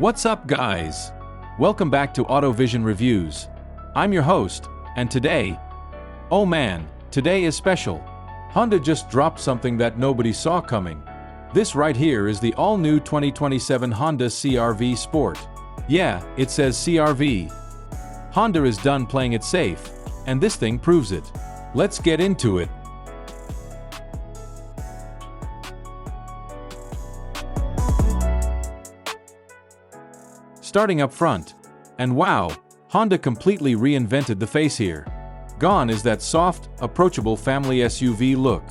What's up, guys? Welcome back to Auto Vision Reviews. I'm your host, and today, oh man, today is special. Honda just dropped something that nobody saw coming. This right here is the all-new 2027 Honda CR-V Sport. Yeah, it says CR-V. Honda is done playing it safe, and this thing proves it. Let's get into it. Starting up front, and wow, Honda completely reinvented the face here. Gone is that soft, approachable family SUV look.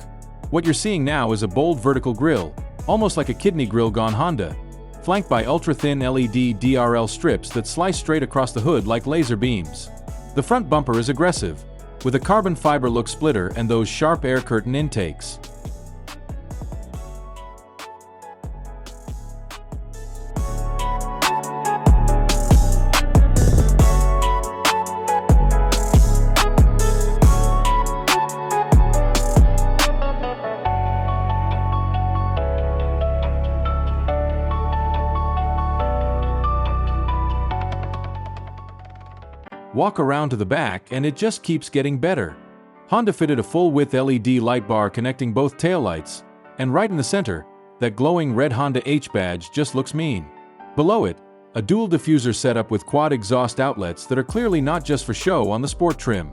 What you're seeing now is a bold vertical grille, almost like a kidney grille gone Honda, flanked by ultra-thin LED DRL strips that slice straight across the hood like laser beams. The front bumper is aggressive, with a carbon fiber look splitter and those sharp air curtain intakes. Walk around to the back and it just keeps getting better. Honda fitted a full-width LED light bar connecting both taillights, and right in the center, that glowing red Honda H badge just looks mean. Below it, a dual diffuser setup with quad exhaust outlets that are clearly not just for show on the sport trim.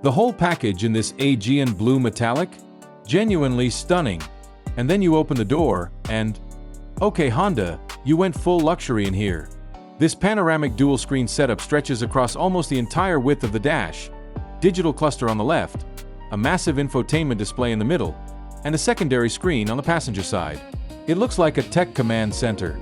The whole package in this Aegean blue metallic? Genuinely stunning. And then you open the door, and... okay, Honda, you went full luxury in here. This panoramic dual-screen setup stretches across almost the entire width of the dash, digital cluster on the left, a massive infotainment display in the middle, and a secondary screen on the passenger side. It looks like a tech command center.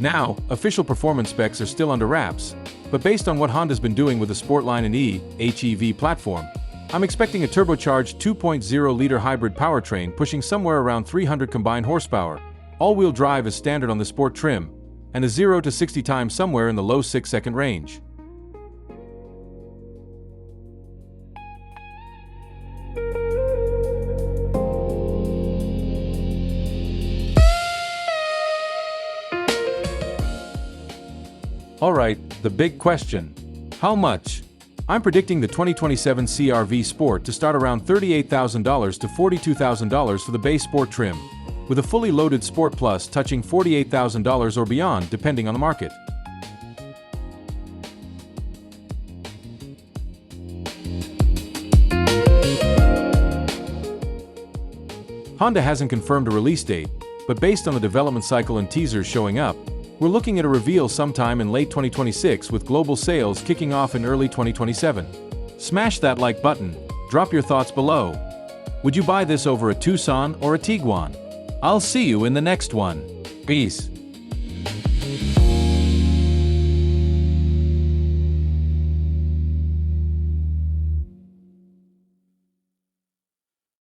Now, official performance specs are still under wraps, but based on what Honda's been doing with the Sportline and HEV platform, I'm expecting a turbocharged 2.0-liter hybrid powertrain pushing somewhere around 300 combined horsepower. All-wheel drive is standard on the Sport trim, and a 0 to 60 time somewhere in the low 6-second range. Alright, the big question. How much? I'm predicting the 2027 CR-V Sport to start around $38,000 to $42,000 for the base Sport trim, with a fully loaded Sport Plus touching $48,000 or beyond depending on the market. Honda hasn't confirmed a release date, but based on the development cycle and teasers showing up, we're looking at a reveal sometime in late 2026 with global sales kicking off in early 2027. Smash that like button, drop your thoughts below. Would you buy this over a Tucson or a Tiguan? I'll see you in the next one. Peace.